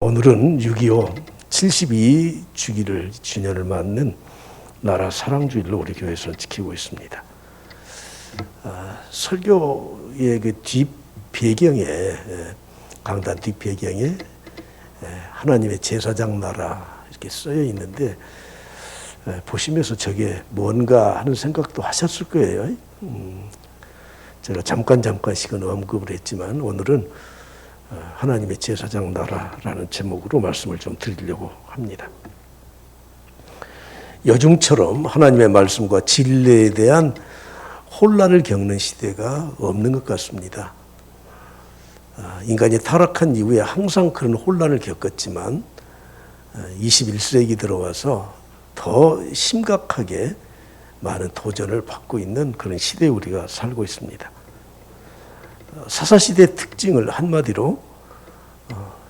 오늘은 6.25 72주기를 주년을 맞는 나라 사랑주일로 우리 교회에서는 지키고 있습니다. 설교의 그 뒷 배경에, 강단 뒷 배경에 하나님의 제사장 나라 이렇게 쓰여 있는데, 보시면서 저게 뭔가 하는 생각도 하셨을 거예요. 제가 잠깐씩은 언급을 했지만 오늘은 하나님의 제사장 나라라는 제목으로 말씀을 좀 드리려고 합니다. 요즘처럼 하나님의 말씀과 진리에 대한 혼란을 겪는 시대가 없는 것 같습니다. 인간이 타락한 이후에 항상 그런 혼란을 겪었지만 21세기 들어와서 더 심각하게 많은 도전을 받고 있는 그런 시대에 우리가 살고 있습니다. 사사시대의 특징을 한마디로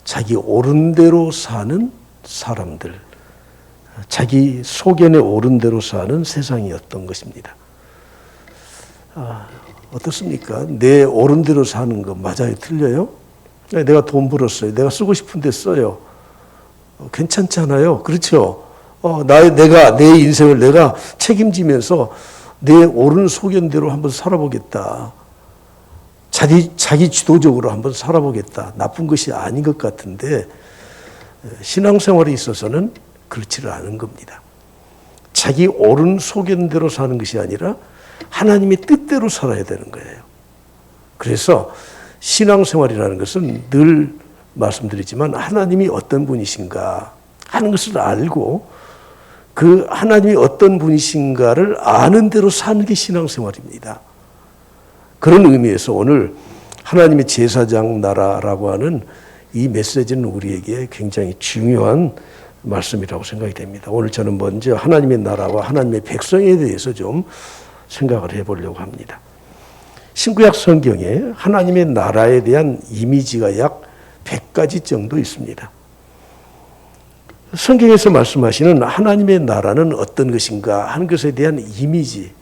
자기 옳은 대로 사는 사람들, 자기 소견에 옳은 대로 사는 세상이었던 것입니다. 어떻습니까? 내 옳은 대로 사는 거 맞아요? 틀려요? 내가 돈 벌었어요. 내가 쓰고 싶은데 써요. 괜찮잖아요. 그렇죠? 내가 내 인생을 내가 책임지면서 내 옳은 소견대로 한번 살아보겠다. 자기 주도적으로 한번 살아보겠다. 나쁜 것이 아닌 것 같은데 신앙생활에 있어서는 그렇지를 않은 겁니다. 자기 옳은 소견대로 사는 것이 아니라 하나님의 뜻대로 살아야 되는 거예요. 그래서 신앙생활이라는 것은 늘 말씀드리지만 하나님이 어떤 분이신가 하는 것을 알고 그 하나님이 어떤 분이신가를 아는 대로 사는 게 신앙생활입니다. 그런 의미에서 오늘 하나님의 제사장 나라라고 하는 이 메시지는 우리에게 굉장히 중요한 말씀이라고 생각이 됩니다. 오늘 저는 먼저 하나님의 나라와 하나님의 백성에 대해서 좀 생각을 해보려고 합니다. 신구약 성경에 하나님의 나라에 대한 이미지가 약 100가지 정도 있습니다. 성경에서 말씀하시는 하나님의 나라는 어떤 것인가 하는 것에 대한 이미지,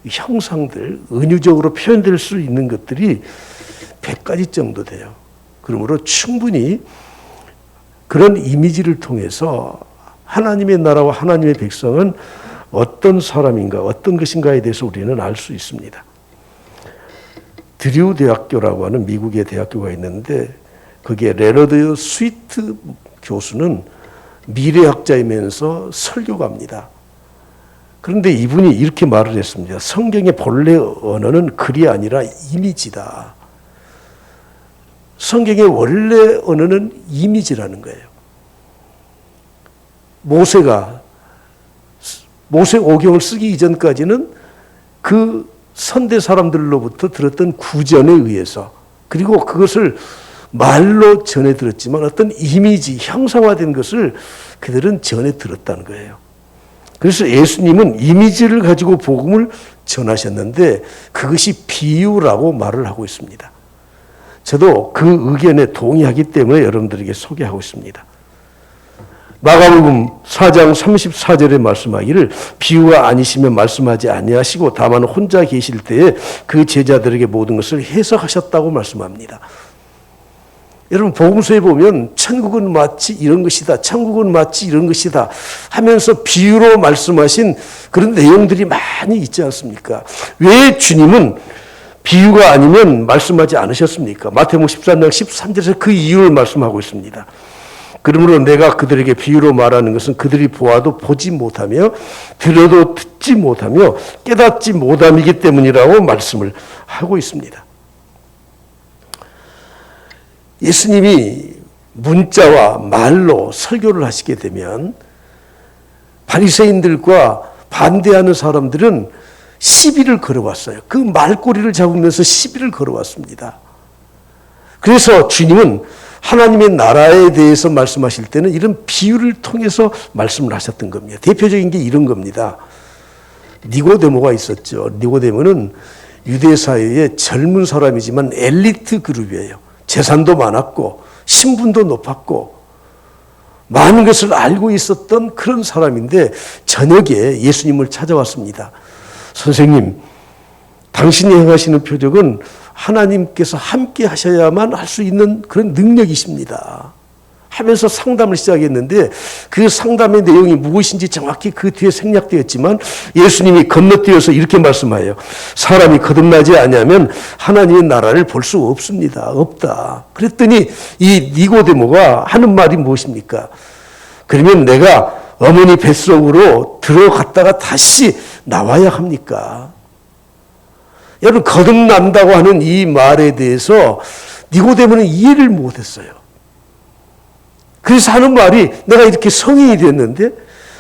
형상들, 은유적으로 표현될 수 있는 것들이 100가지 정도 돼요. 그러므로 충분히 그런 이미지를 통해서 하나님의 나라와 하나님의 백성은 어떤 사람인가, 어떤 것인가에 대해서 우리는 알 수 있습니다. 드류 대학교라고 하는 미국의 대학교가 있는데 거기에 레너드 스위트 교수는 미래학자이면서 설교가입니다. 그런데 이분이 이렇게 말을 했습니다. 성경의 본래 언어는 글이 아니라 이미지다. 성경의 원래 언어는 이미지라는 거예요. 모세 오경을 쓰기 이전까지는 그 선대 사람들로부터 들었던 구전에 의해서, 그리고 그것을 말로 전해 들었지만 어떤 이미지, 형상화된 것을 그들은 전해 들었다는 거예요. 그래서 예수님은 이미지를 가지고 복음을 전하셨는데 그것이 비유라고 말을 하고 있습니다. 저도 그 의견에 동의하기 때문에 여러분들에게 소개하고 있습니다. 마가복음 4장 34절에 말씀하기를 비유가 아니시면 말씀하지 아니하시고 다만 혼자 계실 때에 그 제자들에게 모든 것을 해석하셨다고 말씀합니다. 여러분 복음서에 보면 천국은 마치 이런 것이다, 천국은 마치 이런 것이다 하면서 비유로 말씀하신 그런 내용들이 많이 있지 않습니까? 왜 주님은 비유가 아니면 말씀하지 않으셨습니까? 마태복음 13장 13절에서 그 이유를 말씀하고 있습니다. 그러므로 내가 그들에게 비유로 말하는 것은 그들이 보아도 보지 못하며 들어도 듣지 못하며 깨닫지 못함이기 때문이라고 말씀을 하고 있습니다. 예수님이 문자와 말로 설교를 하시게 되면 바리새인들과 반대하는 사람들은 시비를 걸어왔어요. 그 말꼬리를 잡으면서 시비를 걸어왔습니다. 그래서 주님은 하나님의 나라에 대해서 말씀하실 때는 이런 비유를 통해서 말씀을 하셨던 겁니다. 대표적인 게 이런 겁니다. 니고데모가 있었죠. 니고데모는 유대 사회의 젊은 사람이지만 엘리트 그룹이에요. 재산도 많았고 신분도 높았고 많은 것을 알고 있었던 그런 사람인데 저녁에 예수님을 찾아왔습니다. 선생님, 당신이 행하시는 표적은 하나님께서 함께 하셔야만 할 수 있는 그런 능력이십니다. 하면서 상담을 시작했는데 그 상담의 내용이 무엇인지 정확히 그 뒤에 생략되었지만 예수님이 건너뛰어서 이렇게 말씀하여요. 사람이 거듭나지 않으면 하나님의 나라를 볼 수 없습니다. 없다. 그랬더니 이 니고데모가 하는 말이 무엇입니까? 그러면 내가 어머니 뱃속으로 들어갔다가 다시 나와야 합니까? 여러분, 거듭난다고 하는 이 말에 대해서 니고데모는 이해를 못했어요. 그래서 하는 말이 내가 이렇게 성인이 됐는데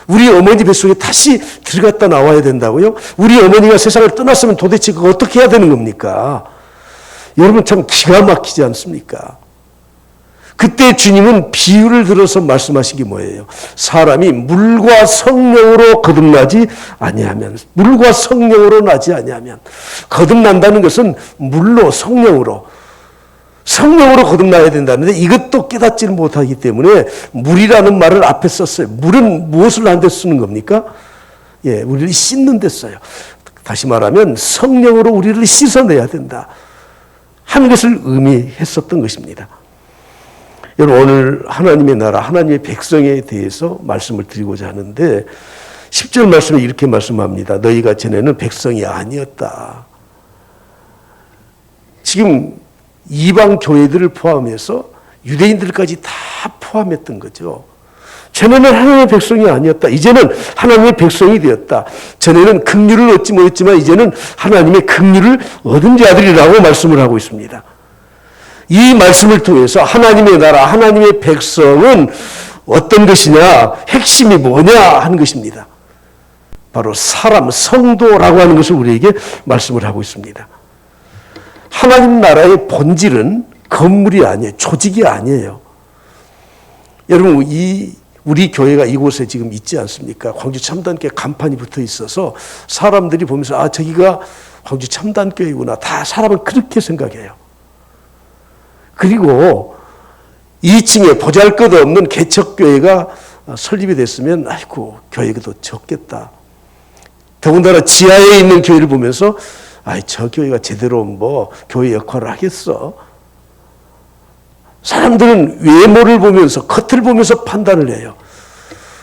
우리 어머니 뱃속에 다시 들어갔다 나와야 된다고요? 우리 어머니가 세상을 떠났으면 도대체 그거 어떻게 해야 되는 겁니까? 여러분 참 기가 막히지 않습니까? 그때 주님은 비유를 들어서 말씀하신 게 뭐예요? 사람이 물과 성령으로 거듭나지 아니하면, 물과 성령으로 나지 아니하면, 거듭난다는 것은 물로 성령으로 거듭나야 된다는데 이것도 깨닫지를 못하기 때문에 물이라는 말을 앞에 썼어요. 물은 무엇을 하는 데 쓰는 겁니까? 예, 우리를 씻는 데 써요. 다시 말하면 성령으로 우리를 씻어내야 된다 하는 것을 의미했었던 것입니다. 여러분, 오늘 하나님의 나라, 하나님의 백성에 대해서 말씀을 드리고자 하는데 10절 말씀에 이렇게 말씀합니다. 너희가 전에는 백성이 아니었다. 지금 이방 교회들을 포함해서 유대인들까지 다 포함했던 거죠. 전에는 하나님의 백성이 아니었다. 이제는 하나님의 백성이 되었다. 전에는 긍휼을 얻지 못했지만 이제는 하나님의 긍휼을 얻은 자들이라고 말씀을 하고 있습니다. 이 말씀을 통해서 하나님의 나라, 하나님의 백성은 어떤 것이냐, 핵심이 뭐냐 하는 것입니다. 바로 사람, 성도라고 하는 것을 우리에게 말씀을 하고 있습니다. 하나님 나라의 본질은 건물이 아니에요. 조직이 아니에요. 여러분, 우리 교회가 이곳에 지금 있지 않습니까? 광주 참단교회 간판이 붙어 있어서 사람들이 보면서 아, 저기가 광주 참단교회구나. 다 사람은 그렇게 생각해요. 그리고 2층에 보잘것없는 개척교회가 설립이 됐으면 아이고, 교회가 더 적겠다. 더군다나 지하에 있는 교회를 보면서 아이, 저 교회가 제대로 교회 역할을 하겠어. 사람들은 외모를 보면서, 겉을 보면서 판단을 해요.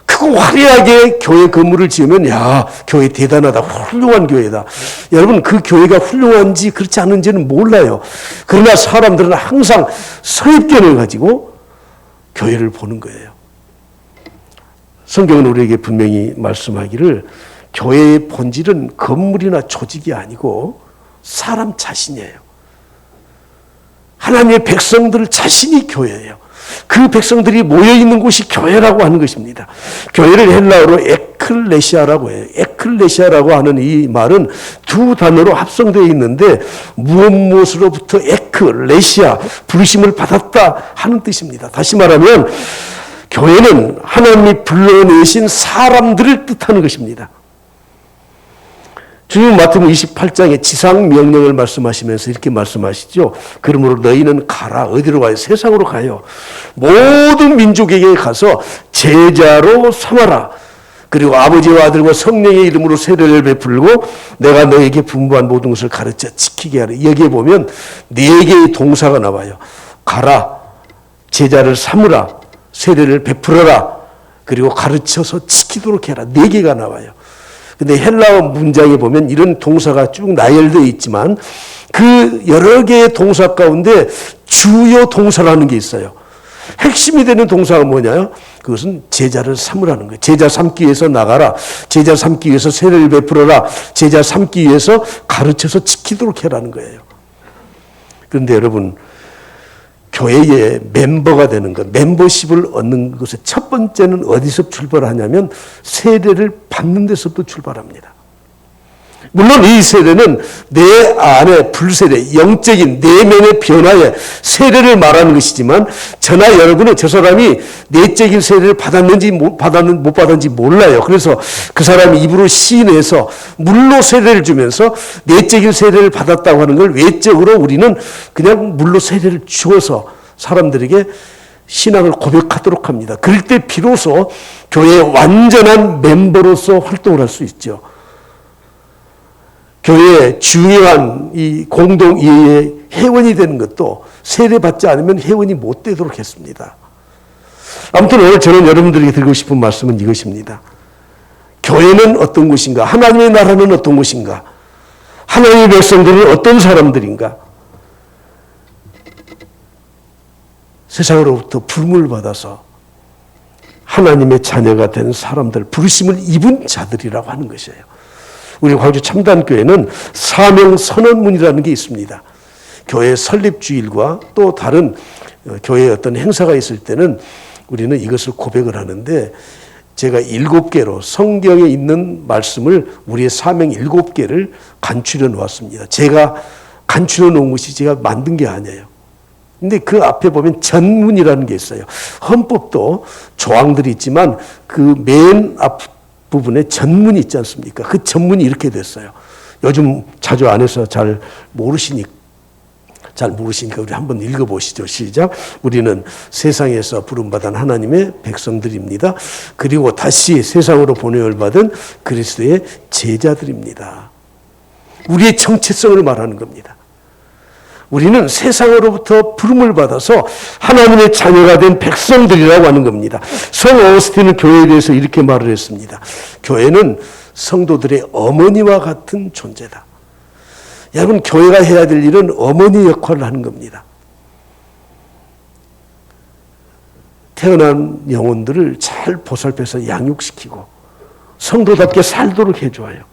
크고 화려하게 교회 건물을 지으면 야, 교회 대단하다, 훌륭한 교회다. 여러분, 그 교회가 훌륭한지 그렇지 않은지는 몰라요. 그러나 사람들은 항상 선입견을 가지고 교회를 보는 거예요. 성경은 우리에게 분명히 말씀하기를 교회의 본질은 건물이나 조직이 아니고 사람 자신이에요. 하나님의 백성들 자신이 교회예요. 그 백성들이 모여있는 곳이 교회라고 하는 것입니다. 교회를 헬라어로 에클레시아라고 해요. 에클레시아라고 하는 이 말은 두 단어로 합성되어 있는데 무엇으로부터 에클레시아, 부르심을 받았다 하는 뜻입니다. 다시 말하면 교회는 하나님이 불러내신 사람들을 뜻하는 것입니다. 주님은 마태복음 28장에 지상명령을 말씀하시면서 이렇게 말씀하시죠. 그러므로 너희는 가라. 어디로 가요? 세상으로 가요. 모든 민족에게 가서 제자로 삼아라. 그리고 아버지와 아들과 성령의 이름으로 세례를 베풀고 내가 너에게 분부한 모든 것을 가르쳐 지키게 하라. 여기에 보면 4개의 동사가 나와요. 가라, 제자를 삼으라, 세례를 베풀어라, 그리고 가르쳐서 지키도록 해라. 4개가 나와요. 근데 헬라어 문장에 보면 이런 동사가 쭉 나열되어 있지만 그 여러 개의 동사 가운데 주요 동사라는 게 있어요. 핵심이 되는 동사가 뭐냐요? 그것은 제자를 삼으라는 거예요. 제자 삼기 위해서 나가라. 제자 삼기 위해서 세례를 베풀어라. 제자 삼기 위해서 가르쳐서 지키도록 해라는 거예요. 그런데 여러분, 교회의 멤버가 되는 것, 멤버십을 얻는 것의 첫 번째는 어디서 출발하냐면 세례를 받는 데서부터 출발합니다. 물론 이 세례는 내 안에 불세례, 영적인 내면의 변화에 세례를 말하는 것이지만 저나 여러분은 저 사람이 내적인 세례를 받았는지 못 받았는지 몰라요. 그래서 그 사람이 입으로 시인해서 물로 세례를 주면서 내적인 세례를 받았다고 하는 걸 외적으로 우리는 그냥 물로 세례를 주어서 사람들에게 신앙을 고백하도록 합니다. 그럴 때 비로소 교회의 완전한 멤버로서 활동을 할 수 있죠. 교회의 중요한 이 공동이해의 회원이 되는 것도 세례받지 않으면 회원이 못 되도록 했습니다. 아무튼 오늘 저는 여러분들에게 드리고 싶은 말씀은 이것입니다. 교회는 어떤 곳인가? 하나님의 나라는 어떤 곳인가? 하나님의 백성들은 어떤 사람들인가? 세상으로부터 부름을 받아서 하나님의 자녀가 된 사람들, 부르심을 입은 자들이라고 하는 것이에요. 우리 광주 참단교회는 사명선언문이라는 게 있습니다. 교회 설립주일과 또 다른 교회의 어떤 행사가 있을 때는 우리는 이것을 고백을 하는데, 제가 7개로 성경에 있는 말씀을 우리의 사명 7개를 간추려 놓았습니다. 제가 간추려 놓은 것이 제가 만든 게 아니에요. 근데 그 앞에 보면 전문이라는 게 있어요. 헌법도 조항들이 있지만 그 맨 앞부분에 전문이 있지 않습니까? 그 전문이 이렇게 됐어요. 요즘 자주 안 해서 잘 모르시니까 우리 한번 읽어보시죠. 시작. 우리는 세상에서 부름받은 하나님의 백성들입니다. 그리고 다시 세상으로 보내을 받은 그리스도의 제자들입니다. 우리의 정체성을 말하는 겁니다. 우리는 세상으로부터 부름을 받아서 하나님의 자녀가 된 백성들이라고 하는 겁니다. 성 어거스틴은 교회에 대해서 이렇게 말을 했습니다. 교회는 성도들의 어머니와 같은 존재다. 여러분, 교회가 해야 될 일은 어머니 역할을 하는 겁니다. 태어난 영혼들을 잘 보살펴서 양육시키고 성도답게 살도록 해줘요.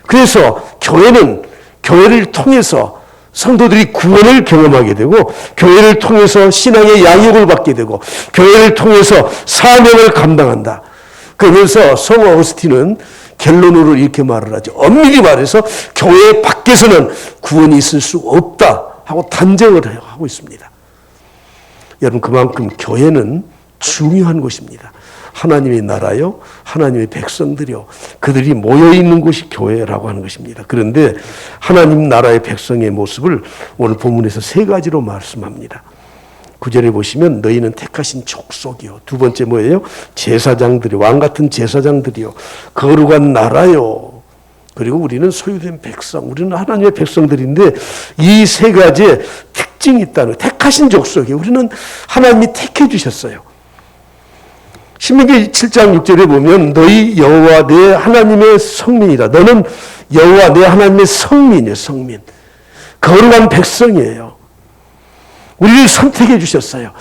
그래서 교회는 교회를 통해서 성도들이 구원을 경험하게 되고, 교회를 통해서 신앙의 양육을 받게 되고, 교회를 통해서 사명을 감당한다. 그러면서 성 어거스틴은 결론으로 이렇게 말을 하죠. 엄밀히 말해서 교회 밖에서는 구원이 있을 수 없다 하고 단정을 하고 있습니다. 여러분, 그만큼 교회는 중요한 곳입니다. 하나님의 나라요, 하나님의 백성들이요, 그들이 모여있는 곳이 교회라고 하는 것입니다. 그런데 하나님 나라의 백성의 모습을 오늘 본문에서 3가지로 말씀합니다. 9절에 보시면 너희는 택하신 족속이요. 두 번째 뭐예요? 제사장들이요. 왕같은 제사장들이요. 거룩한 나라요. 그리고 우리는 소유된 백성. 우리는 하나님의 백성들인데 이 3가지의 특징이 있다는, 택하신 족속이요. 우리는 하나님이 택해 주셨어요. 신명기 7장 6절에 보면 너희 여호와 내 하나님의 성민이다. 너는 여호와 내 하나님의 성민이에요. 성민. 거룩한 백성이에요. 우리를 선택해 주셨어요.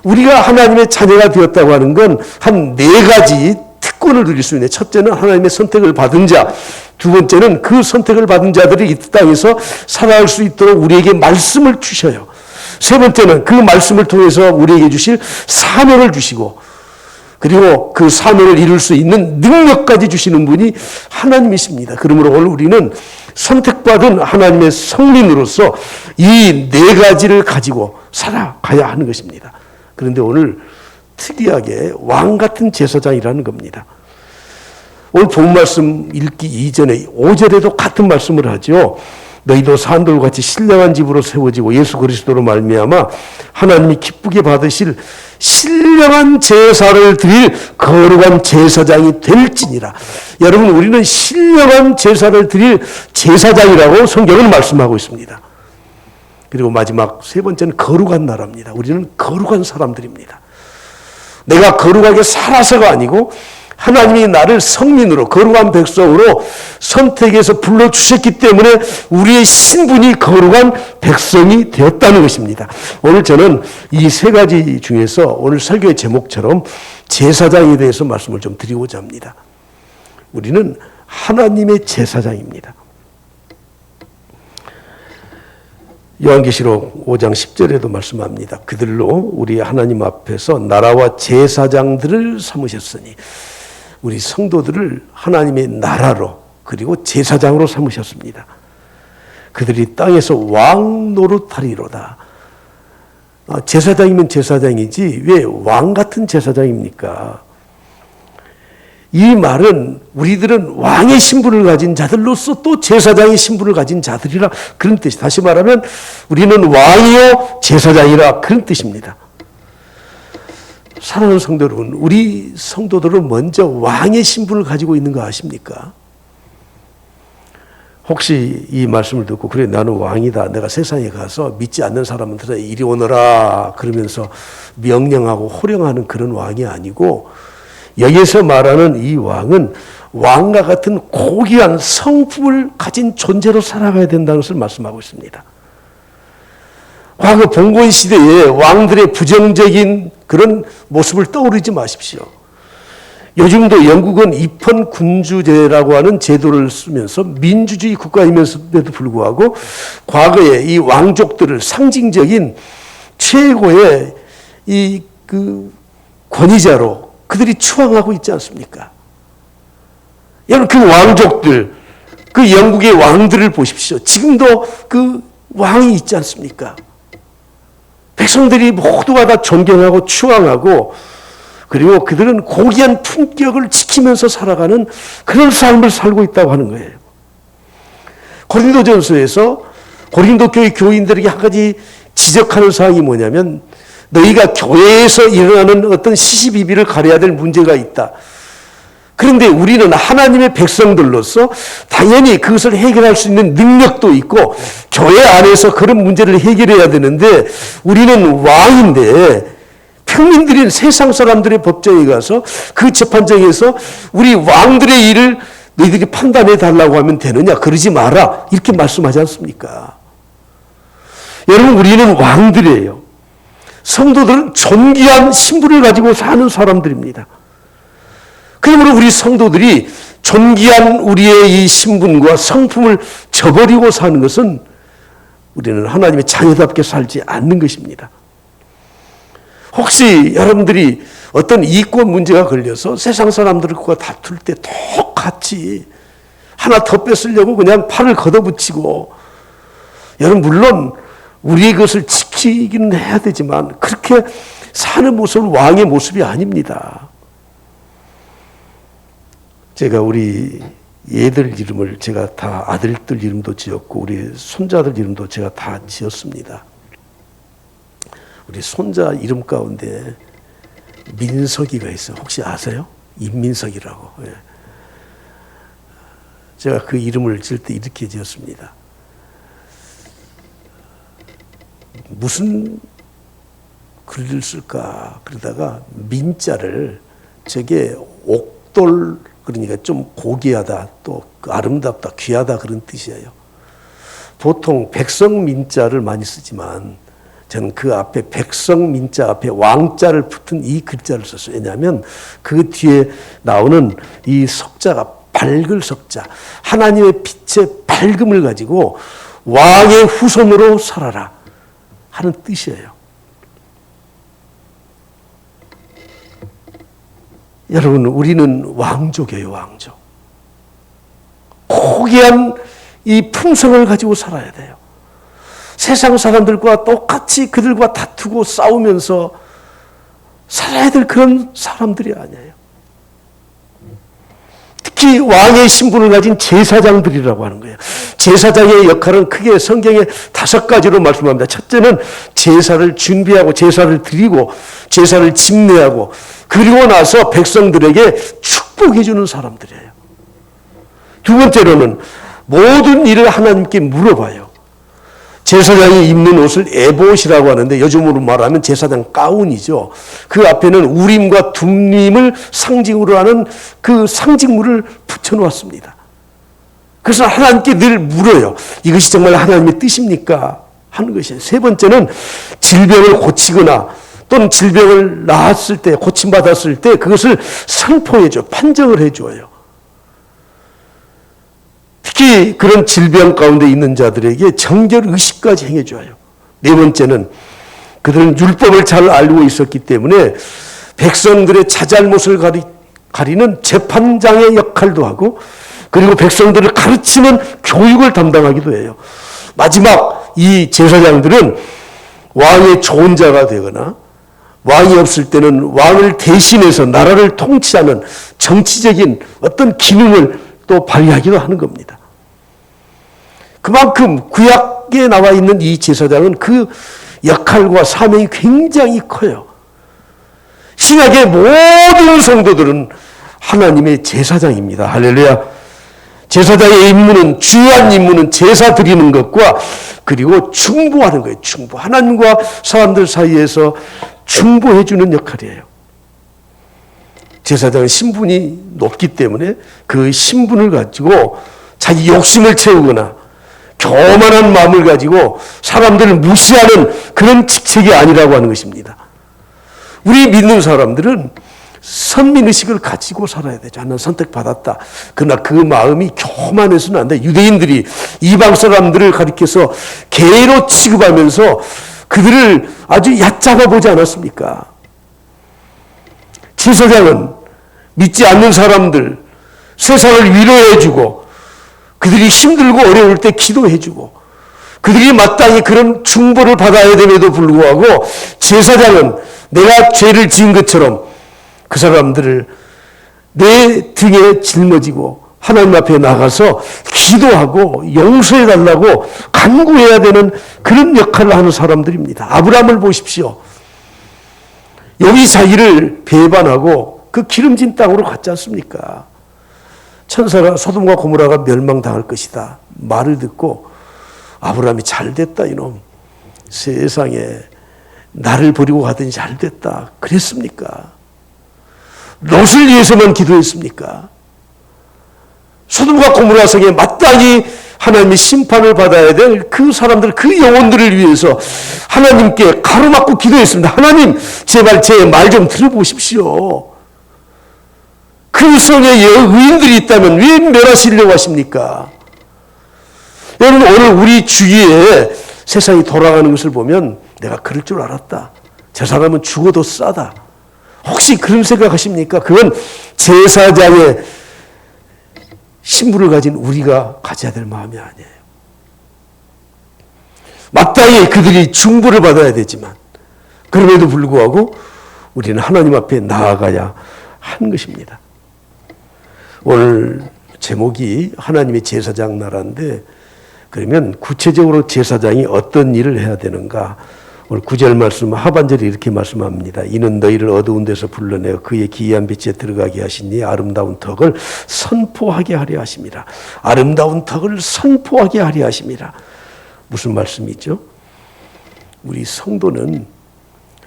우리가 하나님의 자녀가 되었다고 하는 건 한 4가지 특권을 누릴 수 있는, 첫째는 하나님의 선택을 받은 자, 두 번째는 그 선택을 받은 자들이 이 땅에서 살아갈 수 있도록 우리에게 말씀을 주셔요. 세 번째는 그 말씀을 통해서 우리에게 주실 사명을 주시고, 그리고 그 사명을 이룰 수 있는 능력까지 주시는 분이 하나님이십니다. 그러므로 오늘 우리는 선택받은 하나님의 성민으로서 이 4가지를 가지고 살아가야 하는 것입니다. 그런데 오늘 특이하게 왕같은 제사장이라는 겁니다. 오늘 본 말씀 읽기 이전에 5절에도 같은 말씀을 하죠. 너희도 산돌같이 신령한 집으로 세워지고 예수 그리스도로 말미암아 하나님이 기쁘게 받으실 신령한 제사를 드릴 거룩한 제사장이 될지니라. 여러분, 우리는 신령한 제사를 드릴 제사장이라고 성경은 말씀하고 있습니다. 그리고 마지막 3번째는 거룩한 나라입니다. 우리는 거룩한 사람들입니다. 내가 거룩하게 살아서가 아니고 하나님이 나를 성민으로, 거룩한 백성으로 선택해서 불러주셨기 때문에 우리의 신분이 거룩한 백성이 되었다는 것입니다. 오늘 저는 이 3가지 중에서 오늘 설교의 제목처럼 제사장에 대해서 말씀을 좀 드리고자 합니다. 우리는 하나님의 제사장입니다. 요한계시록 5장 10절에도 말씀합니다. 그들로 우리 하나님 앞에서 나라와 제사장들을 삼으셨으니, 우리 성도들을 하나님의 나라로 그리고 제사장으로 삼으셨습니다. 그들이 땅에서 왕 노릇하리로다. 제사장이면 제사장이지 왜 왕 같은 제사장입니까? 이 말은 우리들은 왕의 신분을 가진 자들로서 또 제사장의 신분을 가진 자들이라, 그런 뜻이, 다시 말하면 우리는 왕이요 제사장이라, 그런 뜻입니다. 사랑하는 성도 여러분, 우리 성도들은 먼저 왕의 신분을 가지고 있는 거 아십니까? 혹시 이 말씀을 듣고 그래 나는 왕이다. 내가 세상에 가서 믿지 않는 사람한테 이리 오너라 그러면서 명령하고 호령하는 그런 왕이 아니고 여기서 말하는 이 왕은 왕과 같은 고귀한 성품을 가진 존재로 살아가야 된다는 것을 말씀하고 있습니다. 과거 봉건 시대에 왕들의 부정적인 그런 모습을 떠오르지 마십시오. 요즘도 영국은 입헌군주제라고 하는 제도를 쓰면서 민주주의 국가임에도 불구하고 과거에 이 왕족들을 상징적인 최고의 권위자로 그들이 추앙하고 있지 않습니까? 여러분 그 왕족들, 그 영국의 왕들을 보십시오. 지금도 그 왕이 있지 않습니까? 백성들이 모두가 다 존경하고 추앙하고 그리고 그들은 고귀한 품격을 지키면서 살아가는 그런 삶을 살고 있다고 하는 거예요. 고린도전서에서 고린도 교회 교인들에게 한 가지 지적하는 사항이 뭐냐면 너희가 교회에서 일어나는 어떤 시시비비를 가려야 될 문제가 있다. 그런데 우리는 하나님의 백성들로서 당연히 그것을 해결할 수 있는 능력도 있고 교회 안에서 그런 문제를 해결해야 되는데 우리는 왕인데 평민들인 세상 사람들의 법정에 가서 그 재판정에서 우리 왕들의 일을 너희들이 판단해 달라고 하면 되느냐? 그러지 마라. 이렇게 말씀하지 않습니까? 여러분 우리는 왕들이에요. 성도들은 존귀한 신분을 가지고 사는 사람들입니다. 그러므로 우리 성도들이 존귀한 우리의 이 신분과 성품을 저버리고 사는 것은 우리는 하나님의 자녀답게 살지 않는 것입니다. 혹시 여러분들이 어떤 이권 문제가 걸려서 세상 사람들과 다툴 때 똑같이 하나 더 뺏으려고 그냥 팔을 걷어붙이고 여러분 물론 우리의 것을 지키기는 해야 되지만 그렇게 사는 모습은 왕의 모습이 아닙니다. 제가 우리 얘들 이름을 제가 다 아들들 이름도 지었고 우리 손자들 이름도 제가 다 지었습니다. 우리 손자 이름 가운데 민석이가 있어요. 혹시 아세요? 임민석이라고. 예. 제가 그 이름을 지을 때 이렇게 지었습니다. 무슨 글을 쓸까 그러다가 민자를 저게 옥돌 그러니까 좀 고귀하다 또 아름답다 귀하다 그런 뜻이에요. 보통 백성민자를 많이 쓰지만 저는 그 앞에 백성민자 앞에 왕자를 붙은 이 글자를 썼어요. 왜냐하면 그 뒤에 나오는 이 석자가 밝을 석자 하나님의 빛의 밝음을 가지고 왕의 후손으로 살아라 하는 뜻이에요. 여러분 우리는 왕족이에요. 왕족. 고귀한 이 품성을 가지고 살아야 돼요. 세상 사람들과 똑같이 그들과 다투고 싸우면서 살아야 될 그런 사람들이 아니에요. 특히 왕의 신분을 가진 제사장들이라고 하는 거예요. 제사장의 역할은 크게 성경에 5가지로 말씀합니다. 첫째는 제사를 준비하고 제사를 드리고 제사를 집례하고 그리고 나서 백성들에게 축복해 주는 사람들이에요. 두 번째로는 모든 일을 하나님께 물어봐요. 제사장이 입는 옷을 에봇이라고 하는데 요즘으로 말하면 제사장 가운이죠. 그 앞에는 우림과 둠림을 상징으로 하는 그 상징물을 붙여놓았습니다. 그래서 하나님께 늘 물어요. 이것이 정말 하나님의 뜻입니까? 하는 것이에요. 세 번째는 질병을 고치거나 또는 질병을 나았을 때 고침받았을 때 그것을 선포해줘요. 판정을 해줘요. 특히 그런 질병 가운데 있는 자들에게 정결 의식까지 행해줘요. 네 번째는 그들은 율법을 잘 알고 있었기 때문에 백성들의 자잘못을 가리는 재판장의 역할도 하고 그리고 백성들을 가르치는 교육을 담당하기도 해요. 마지막 이 제사장들은 왕의 좋은 자가 되거나 왕이 없을 때는 왕을 대신해서 나라를 통치하는 정치적인 어떤 기능을 또 발휘하기도 하는 겁니다. 그만큼 구약에 나와 있는 이 제사장은 그 역할과 사명이 굉장히 커요. 신약의 모든 성도들은 하나님의 제사장입니다. 할렐루야. 제사장의 임무는, 주요한 임무는 제사 드리는 것과 그리고 중보하는 거예요. 중보. 하나님과 사람들 사이에서 중보해 주는 역할이에요. 제사장은 신분이 높기 때문에 그 신분을 가지고 자기 욕심을 채우거나 교만한 마음을 가지고 사람들을 무시하는 그런 직책이 아니라고 하는 것입니다. 우리 믿는 사람들은 선민의식을 가지고 살아야 되죠. 나는 선택받았다. 그러나 그 마음이 교만해서는 안 돼. 유대인들이 이방 사람들을 가리켜서 개로 취급하면서 그들을 아주 얕잡아 보지 않았습니까? 제사장은 믿지 않는 사람들, 세상을 위로해주고 그들이 힘들고 어려울 때 기도해주고 그들이 마땅히 그런 중보를 받아야 됨에도 불구하고 제사장은 내가 죄를 지은 것처럼 그 사람들을 내 등에 짊어지고 하나님 앞에 나가서 기도하고 용서해달라고 간구해야 되는 그런 역할을 하는 사람들입니다. 아브라함을 보십시오. 여기 자기를 배반하고 그 기름진 땅으로 갔지 않습니까? 천사가 소돔과 고모라가 멸망당할 것이다 말을 듣고 아브라함이 잘됐다 이놈, 세상에 나를 버리고 가더니 잘됐다 그랬습니까? 롯을 위해서만 기도했습니까? 소돔과 고모라 성에 마땅히 하나님의 심판을 받아야 될 그 사람들, 그 영혼들을 위해서 하나님께 가로막고 기도했습니다. 하나님 제발 제 말 좀 들어보십시오. 그 성에 의인들이 있다면 왜 멸하시려고 하십니까? 여러분, 오늘 우리 주위에 세상이 돌아가는 것을 보면 내가 그럴 줄 알았다. 저 사람은 죽어도 싸다. 혹시 그런 생각하십니까? 그건 제사장의 신분을 가진 우리가 가져야 될 마음이 아니에요. 마땅히 그들이 중보를 받아야 되지만 그럼에도 불구하고 우리는 하나님 앞에 나아가야 하는 것입니다. 오늘 제목이 하나님의 제사장 나라인데 그러면 구체적으로 제사장이 어떤 일을 해야 되는가? 오늘 9절 말씀 하반절에 이렇게 말씀합니다. 이는 너희를 어두운 데서 불러내어 그의 기이한 빛에 들어가게 하시니 아름다운 덕을 선포하게 하려 하심이라. 아름다운 덕을 선포하게 하려 하심이라. 무슨 말씀이죠? 우리 성도는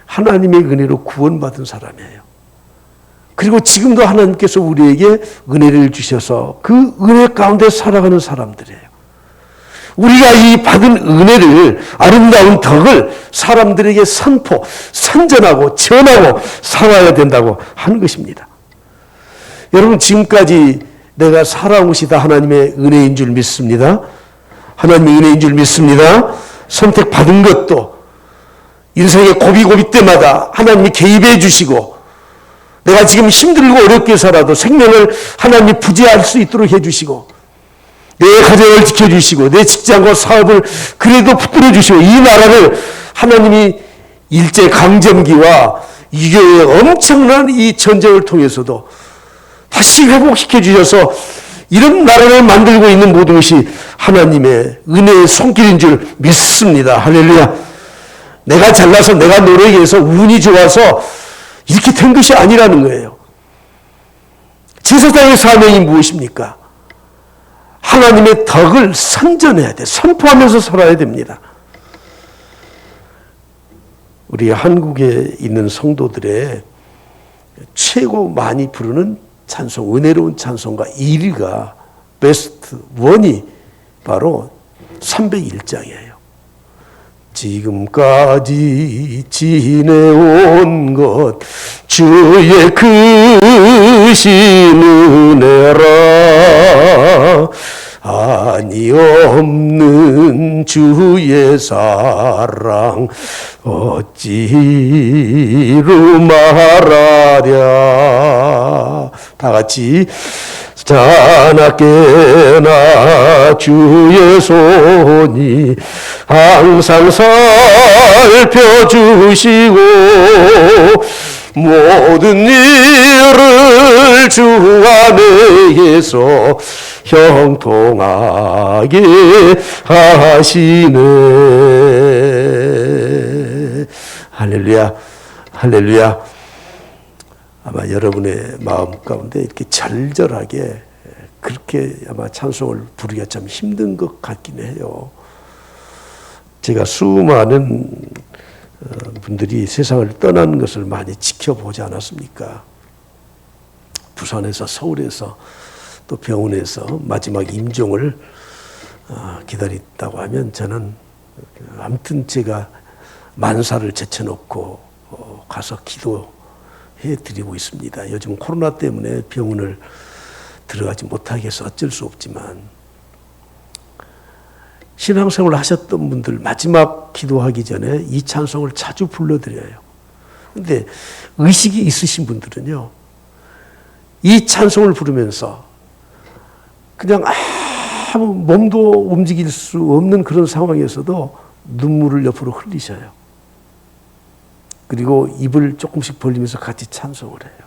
하나님의 은혜로 구원받은 사람이에요. 그리고 지금도 하나님께서 우리에게 은혜를 주셔서 그 은혜 가운데 살아가는 사람들이에요. 우리가 이 받은 은혜를, 아름다운 덕을 사람들에게 선포, 선전하고 전하고 살아야 된다고 하는 것입니다. 여러분, 지금까지 내가 살아온 것이 다 하나님의 은혜인 줄 믿습니다. 하나님의 은혜인 줄 믿습니다. 선택받은 것도 인생의 고비고비 때마다 하나님이 개입해 주시고 내가 지금 힘들고 어렵게 살아도 생명을 하나님이 부재할 수 있도록 해주시고 내 가정을 지켜주시고 내 직장과 사업을 그래도 붙들어 주시고 이 나라를 하나님이 일제강점기와 이교의 엄청난 이 전쟁을 통해서도 다시 회복시켜 주셔서 이런 나라를 만들고 있는 모든 것이 하나님의 은혜의 손길인 줄 믿습니다. 할렐루야. 내가 잘나서 내가 노력해서 운이 좋아서 이렇게 된 것이 아니라는 거예요. 제사장의 사명이 무엇입니까? 하나님의 덕을 선전해야 돼. 선포하면서 살아야 됩니다. 우리 한국에 있는 성도들의 최고 많이 부르는 찬송, 은혜로운 찬송가 1위가 베스트 1이 바로 301장이에요. 지금까지 지내온 것 주의 크신 은혜라 아니 없는 주의 사랑 어찌로 말하랴. 다 같이 자나깨나 주의 손이 항상 살펴주시고 모든 일을 주 안에서 형통하게 하시네. 할렐루야, 할렐루야. 아마 여러분의 마음 가운데 이렇게 절절하게 그렇게 아마 찬송을 부르기가 참 힘든 것 같긴 해요. 제가 수많은 분들이 세상을 떠나는 것을 많이 지켜보지 않았습니까? 부산에서, 서울에서, 또 병원에서 마지막 임종을 기다렸다고 하면 저는 아무튼 제가 만사를 제쳐놓고 가서 기도해 드리고 있습니다. 요즘 코로나 때문에 병원을 들어가지 못하게 해서 어쩔 수 없지만 신앙생활 하셨던 분들 마지막 기도하기 전에 이 찬송을 자주 불러드려요. 그런데 의식이 있으신 분들은요, 이 찬송을 부르면서 그냥 아무 몸도 움직일 수 없는 그런 상황에서도 눈물을 옆으로 흘리셔요. 그리고 입을 조금씩 벌리면서 같이 찬송을 해요.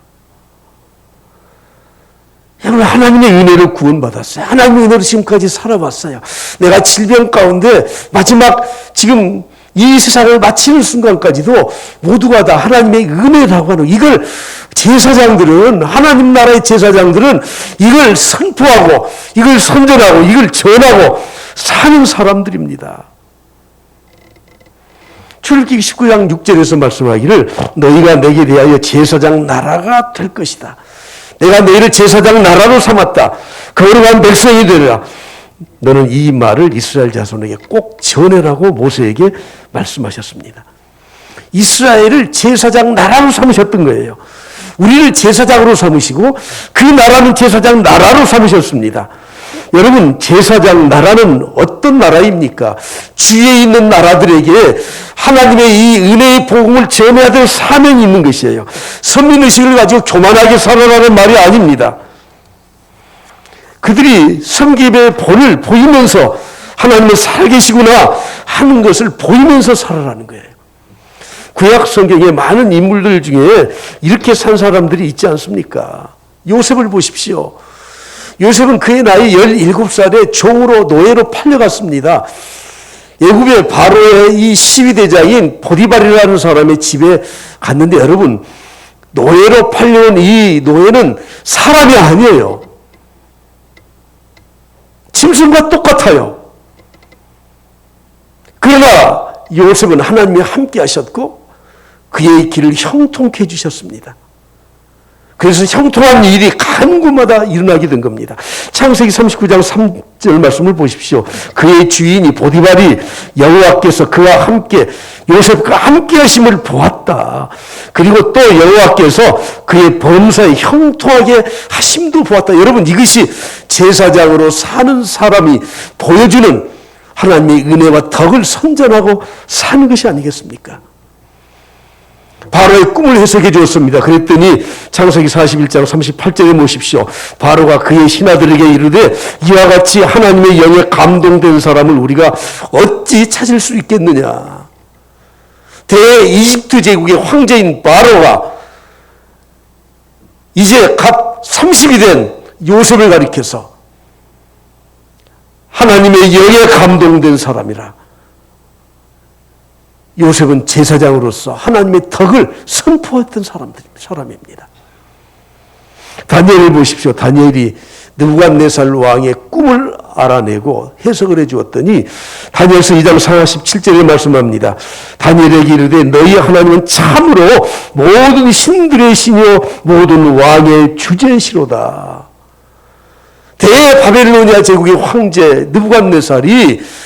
여러분, 하나님의 은혜로 구원받았어요. 하나님의 은혜로 지금까지 살아왔어요. 내가 질병 가운데 마지막 지금 이 세상을 마치는 순간까지도 모두가 다 하나님의 은혜라고 하는, 이걸 제사장들은, 하나님 나라의 제사장들은 이걸 선포하고 이걸 선전하고 이걸 전하고 사는 사람들입니다. 출애굽기 19장 6절에서 말씀하기를 너희가 내게 대하여 제사장 나라가 될 것이다. 내가 너희를 제사장 나라로 삼았다. 거룩한 백성이 되리라. 너는 이 말을 이스라엘 자손에게 꼭 전해라고 모세에게 말씀하셨습니다. 이스라엘을 제사장 나라로 삼으셨던 거예요. 우리를 제사장으로 삼으시고 그 나라는 제사장 나라로 삼으셨습니다. 여러분, 제사장 나라는 어떤 나라입니까? 주위에 있는 나라들에게 하나님의 이 은혜의 복음을 전해야 될 사명이 있는 것이에요. 선민의식을 가지고 교만하게 살아라는 말이 아닙니다. 그들이 성경의 본을 보이면서 하나님은 살계시구나 하는 것을 보이면서 살아라는 거예요. 구약 성경에 많은 인물들 중에 이렇게 산 사람들이 있지 않습니까? 요셉을 보십시오. 요셉은 그의 나이 17살에 종으로 노예로 팔려갔습니다. 애굽의 바로의 이 시위대장인 보디발이라는 사람의 집에 갔는데, 여러분, 노예로 팔려온 이 노예는 사람이 아니에요. 짐승과 똑같아요. 그러나 요셉은 하나님이 함께 하셨고 그의 길을 형통케 해주셨습니다. 그래서 형통한 일이 간구마다 일어나게 된 겁니다. 창세기 39장 3절 말씀을 보십시오. 그의 주인이 보디발이 여호와께서 그와 함께, 요셉과 함께 하심을 보았다. 그리고 또 여호와께서 그의 범사에 형통하게 하심도 보았다. 여러분, 이것이 제사장으로 사는 사람이 보여주는 하나님의 은혜와 덕을 선전하고 사는 것이 아니겠습니까? 바로의 꿈을 해석해 주었습니다. 그랬더니 창세기 41장 38절에 보십시오. 바로가 그의 신하들에게 이르되 이와 같이 하나님의 영에 감동된 사람을 우리가 어찌 찾을 수 있겠느냐. 대이집트 제국의 황제인 바로가 이제 갓 30이 된 요셉을 가리켜서 하나님의 영에 감동된 사람이라. 요셉은 제사장으로서 하나님의 덕을 선포했던 사람입니다. 다니엘을 보십시오. 다니엘이 느부갓네살 왕의 꿈을 알아내고 해석을 해주었더니 다니엘서 2장 47절에 말씀합니다. 다니엘에게 이르되 너희 하나님은 참으로 모든 신들의 신이요 모든 왕의 주제시로다. 대바벨로니아 제국의 황제 느부갓네살이,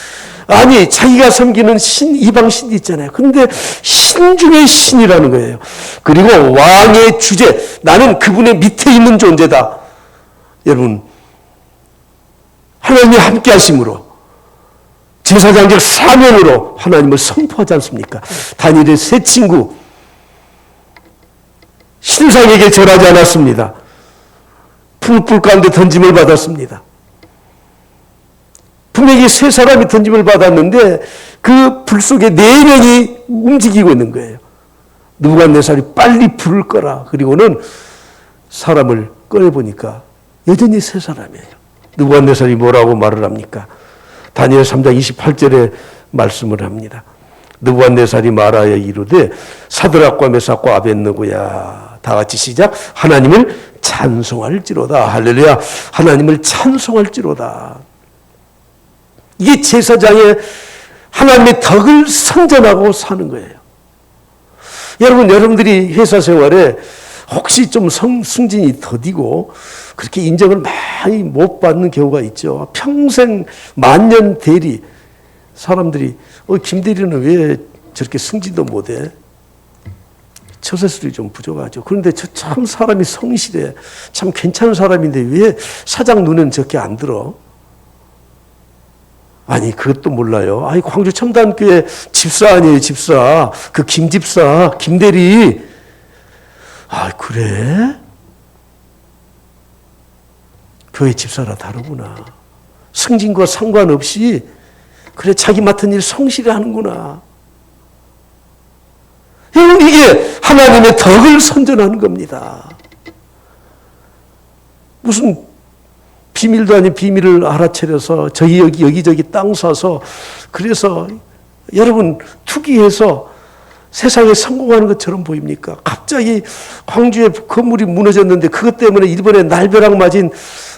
아니, 자기가 섬기는 신, 이방 신이 있잖아요. 그런데 신 중의 신이라는 거예요. 그리고 왕의 주제, 나는 그분의 밑에 있는 존재다. 여러분, 하나님이 함께 하심으로, 제사장적 사명으로 하나님을 선포하지 않습니까? 다니엘의 세 친구, 신상에게 절하지 않았습니다. 풀불 가운데 던짐을 받았습니다. 분명히 세 사람이 던짐을 받았는데 그 불 속에 네 명이 움직이고 있는 거예요. 느부갓네살이 빨리 불을 꺼라. 그리고는 사람을 꺼내보니까 여전히 세 사람이에요. 느부갓네살이 뭐라고 말을 합니까? 다니엘 3장 28절에 말씀을 합니다. 느부갓네살이 말하여 이르되 사드락과 메삭과 아벳느고야, 다 같이 시작. 하나님을 찬송할지로다. 할렐루야. 하나님을 찬송할지로다. 이게 제사장의 하나님의 덕을 선전하고 사는 거예요. 여러분들이 회사 생활에 혹시 좀 승진이 더디고 그렇게 인정을 많이 못 받는 경우가 있죠. 평생 만년 대리. 사람들이 김 대리는 왜 저렇게 승진도 못해? 처세술이 좀 부족하죠. 그런데 저 참 사람이 성실해. 참 괜찮은 사람인데 왜 사장 눈에는 저렇게 안 들어? 아니 그것도 몰라요. 아니 광주 첨단교회 집사 아니에요, 집사. 그 김집사, 김대리. 아 그래? 교회 집사라 다르구나. 승진과 상관없이 그래 자기 맡은 일 성실히 하는구나. 여러분 이게 하나님의 덕을 선전하는 겁니다. 무슨 비밀도 아닌 비밀을 알아차려서 저기 여기저기 땅 사서 그래서 여러분 투기해서 세상에 성공하는 것처럼 보입니까? 갑자기 광주에 건물이 무너졌는데 그것 때문에 이번에 날벼락 맞은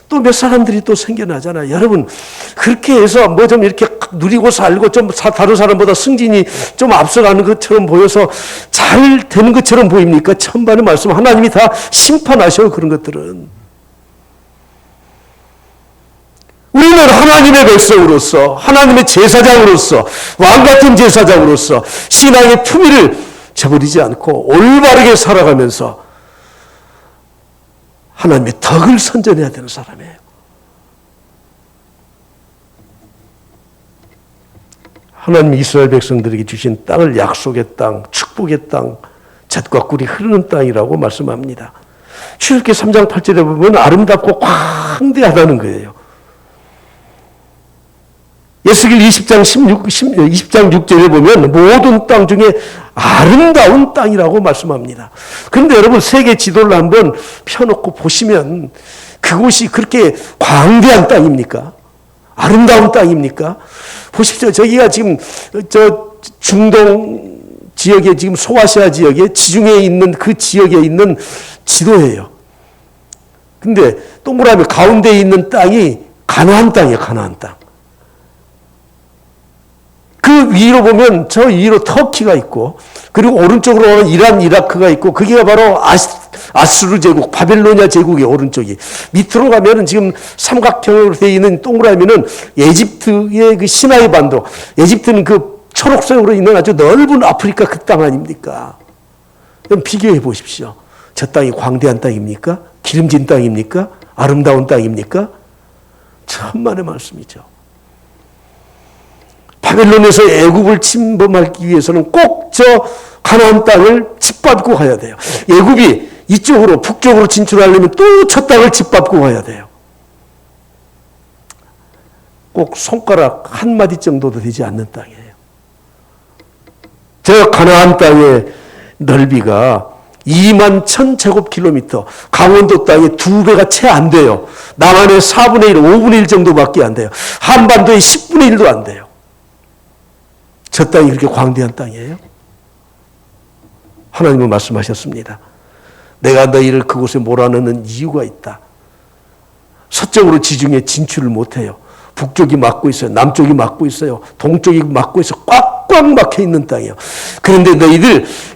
또 몇 사람들이 또 생겨나잖아요. 여러분 그렇게 해서 뭐 좀 이렇게 누리고 살고 좀 다른 사람보다 승진이 좀 앞서가는 것처럼 보여서 잘 되는 것처럼 보입니까? 천반의 말씀 하나님이 다 심판하셔. 그런 것들은 우리는 하나님의 백성으로서 하나님의 제사장으로서 왕같은 제사장으로서 신앙의 품위를 저버리지 않고 올바르게 살아가면서 하나님의 덕을 선전해야 되는 사람이에요. 하나님이 이스라엘 백성들에게 주신 땅을 약속의 땅, 축복의 땅, 젖과 꿀이 흐르는 땅이라고 말씀합니다. 출애굽기 3장 8절에 보면 아름답고 광대하다는 거예요. 에스겔 20장 6절에 보면 모든 땅 중에 아름다운 땅이라고 말씀합니다. 그런데 여러분 세계 지도를 한번 펴놓고 보시면 그곳이 그렇게 광대한 땅입니까? 아름다운 땅입니까? 보십시오. 저기가 지금 저 중동 지역에 지금 소아시아 지역에 지중해에 있는 그 지역에 있는 지도예요. 근데 동그라미 가운데에 있는 땅이 가나안 땅이에요. 가나안 땅. 그 위로 보면 저 위로 터키가 있고 그리고 오른쪽으로 보면 이란, 이라크가 있고 그게 바로 아수르 제국, 바벨로니아 제국의 오른쪽이. 밑으로 가면은 지금 삼각형으로 되어 있는 동그라미는 에집트의 그 시나이 반도. 에집트는 그 초록색으로 있는 아주 넓은 아프리카 그 땅 아닙니까? 그럼 비교해 보십시오. 저 땅이 광대한 땅입니까? 기름진 땅입니까? 아름다운 땅입니까? 천만의 말씀이죠. 바벨론에서 애굽을 침범하기 위해서는 꼭 저 가나안 땅을 짓밟고 가야 돼요. 애굽이 이쪽으로 북쪽으로 진출하려면 또 저 땅을 짓밟고 가야 돼요. 꼭 손가락 한 마디 정도도 되지 않는 땅이에요. 저 가나안 땅의 넓이가 2만 1000제곱킬로미터, 강원도 땅의 2배가 채 안 돼요. 남한의 4분의 1, 5분의 1 정도밖에 안 돼요. 한반도의 10분의 1도 안 돼요. 저 땅이 그렇게 광대한 땅이에요? 하나님은 말씀하셨습니다. 내가 너희를 그곳에 몰아넣는 이유가 있다. 서쪽으로 지중해 진출을 못해요. 북쪽이 막고 있어요. 남쪽이 막고 있어요. 동쪽이 막고 있어 꽉꽉 막혀 있는 땅이에요. 그런데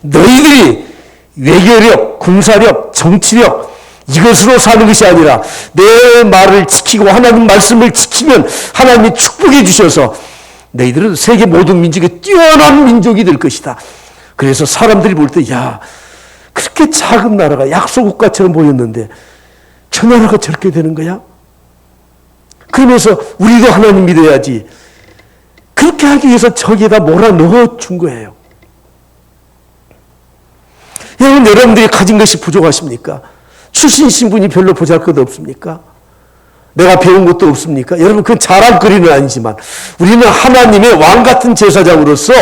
너희들이 외교력, 군사력, 정치력 이것으로 사는 것이 아니라 내 말을 지키고 하나님 말씀을 지키면 하나님이 축복해 주셔서 너희들은 세계 모든 민족의 뛰어난 민족이 될 것이다. 그래서 사람들이 볼 때 야 그렇게 작은 나라가 약소국가처럼 보였는데 저 나라가 저렇게 되는 거야? 그러면서 우리도 하나님 믿어야지. 그렇게 하기 위해서 저기에다 몰아넣어 준 거예요. 여러분들이 가진 것이 부족하십니까? 출신 신분이 별로 보잘것 없습니까? 내가 배운 것도 없습니까? 여러분 그건 자랑거리는 아니지만 우리는 하나님의 왕같은 제사장으로서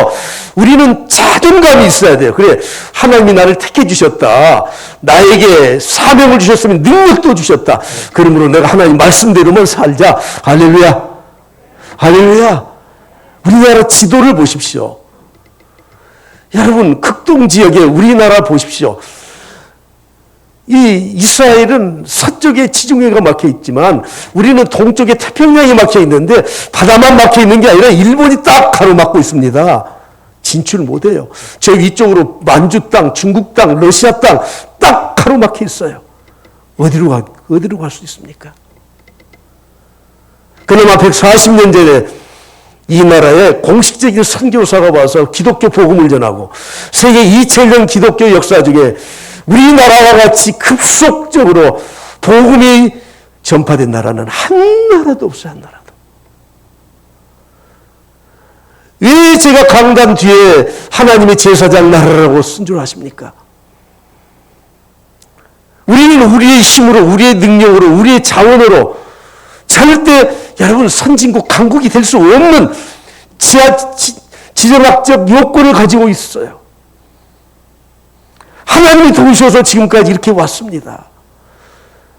우리는 자존감이 있어야 돼요. 그래 하나님이 나를 택해 주셨다. 나에게 사명을 주셨으면 능력도 주셨다. 그러므로 내가 하나님 말씀대로만 살자. 할렐루야. 할렐루야. 우리나라 지도를 보십시오. 여러분 극동 지역에 우리나라 보십시오. 이 이스라엘은 서쪽에 지중해가 막혀 있지만 우리는 동쪽에 태평양이 막혀 있는데 바다만 막혀 있는 게 아니라 일본이 딱 가로막고 있습니다. 진출 못해요. 저 위쪽으로 만주 땅, 중국 땅, 러시아 땅 딱 가로막혀 있어요. 어디로 갈 수 있습니까? 그나마 140년 전에 이 나라에 공식적인 선교사가 와서 기독교 복음을 전하고 세계 2000년 기독교 역사 중에 우리나라와 같이 급속적으로 복음이 전파된 나라는 한 나라도 없어요. 한 나라도. 왜 제가 강단 뒤에 하나님의 제사장 나라라고 쓴 줄 아십니까? 우리는 우리의 힘으로, 우리의 능력으로, 우리의 자원으로 절대 여러분 선진국, 강국이 될 수 없는 지정학적 요건을 가지고 있어요. 하나님이 도우셔서 지금까지 이렇게 왔습니다.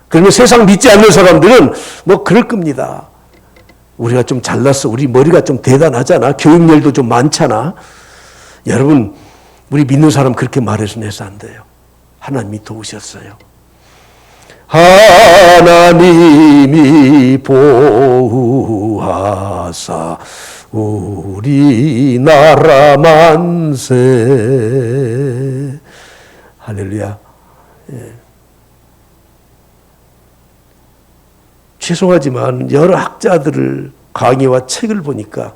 그러면 세상 믿지 않는 사람들은 뭐 그럴 겁니다. 우리가 좀 잘났어. 우리 머리가 좀 대단하잖아. 교육열도 좀 많잖아. 여러분, 우리 믿는 사람 그렇게 말해서 내서 안 돼요. 하나님이 도우셨어요. 하나님이 보호하사 우리나라 만세. 할렐루야. 예. 죄송하지만 여러 학자들을 강의와 책을 보니까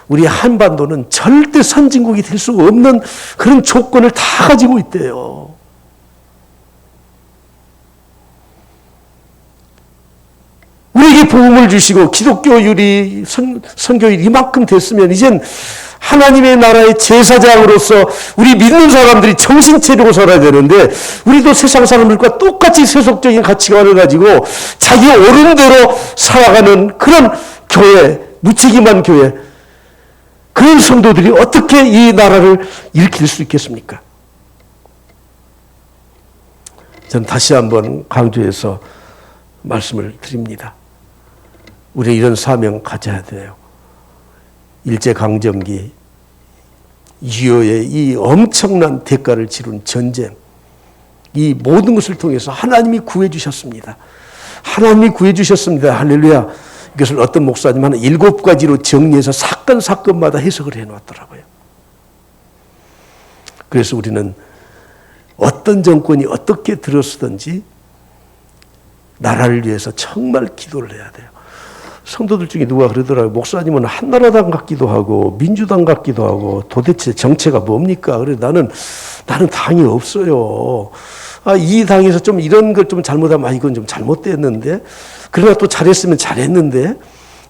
우리 한반도는 절대 선진국이 될 수 없는 그런 조건을 다 가지고 있대요. 우리에게 복음을 주시고 기독교율이 선교율이 이만큼 됐으면 이젠 하나님의 나라의 제사장으로서 우리 믿는 사람들이 정신 차리고 살아야 되는데 우리도 세상 사람들과 똑같이 세속적인 가치관을 가지고 자기 옳은 대로 살아가는 그런 교회, 무책임한 교회, 그런 성도들이 어떻게 이 나라를 일으킬 수 있겠습니까? 저는 다시 한번 강조해서 말씀을 드립니다. 우리 이런 사명 가져야 돼요. 일제강점기 이후의 이 엄청난 대가를 치른 전쟁, 이 모든 것을 통해서 하나님이 구해 주셨습니다. 하나님이 구해 주셨습니다. 할렐루야. 이것을 어떤 목사님 한 7가지로 정리해서 사건마다 해석을 해놓았더라고요. 그래서 우리는 어떤 정권이 어떻게 들어서든지 나라를 위해서 정말 기도를 해야 돼요. 성도들 중에 누가 그러더라고요. 목사님은 한나라당 같기도 하고 민주당 같기도 하고 도대체 정체가 뭡니까? 그래 나는 당이 없어요. 이 당에서 좀 이런 걸 좀 잘못하면 이건 좀 잘못됐는데 그러나 또 잘했으면 잘했는데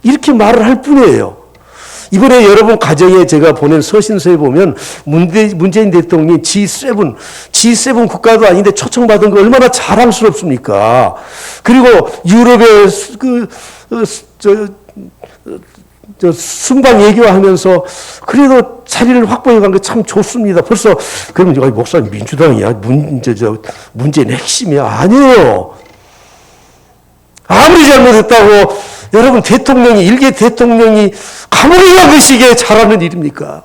이렇게 말을 할 뿐이에요. 이번에 여러분 가정에 제가 보낸 서신서에 보면 문재인 대통령이 G7 국가도 아닌데 초청받은 거 얼마나 자랑스럽습니까? 그리고 유럽의 순방 예교하면서 그래도 자리를 확보해 간 게 참 좋습니다. 벌써 그러면 목사님 민주당이야? 문재인 핵심이야? 아니에요. 아무리 잘못했다고 여러분 일개 대통령이 감옥에 간 것이 이게 잘하는 일입니까?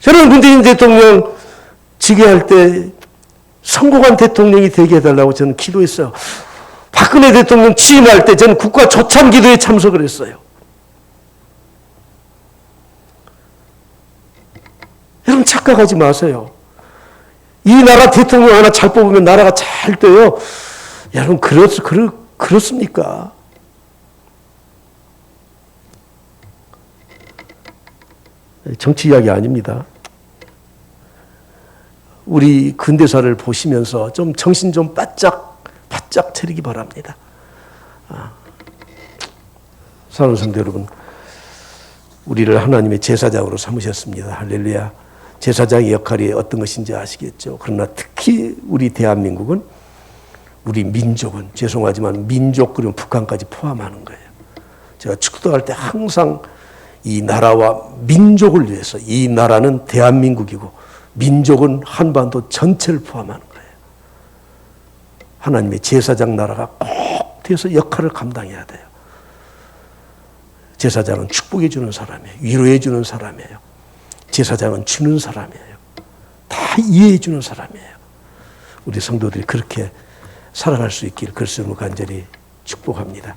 저는 문재인 대통령 즉위할 때 성공한 대통령이 되게 해달라고 저는 기도했어요. 박근혜 대통령 취임할 때 저는 국가 조참 기도에 참석을 했어요. 여러분 착각하지 마세요. 이 나라 대통령 하나 잘 뽑으면 나라가 잘 돼요. 여러분 그렇습니까? 정치 이야기 아닙니다. 우리 근대사를 보시면서 좀 정신 좀 바짝 차리기 바랍니다. 사랑하는 성도 여러분, 우리를 하나님의 제사장으로 삼으셨습니다. 할렐루야. 제사장의 역할이 어떤 것인지 아시겠죠? 그러나 특히 우리 대한민국은, 우리 민족은, 죄송하지만 민족 그리고 북한까지 포함하는 거예요. 제가 축도할 때 항상 이 나라와 민족을 위해서, 이 나라는 대한민국이고 민족은 한반도 전체를 포함하는 거예요. 하나님의 제사장 나라가 꼭 돼서 역할을 감당해야 돼요. 제사장은 축복해 주는 사람이에요. 위로해 주는 사람이에요. 제사장은 주는 사람이에요. 다 이해해 주는 사람이에요. 우리 성도들이 그렇게 살아갈 수 있기를 그리스도로 간절히 축복합니다.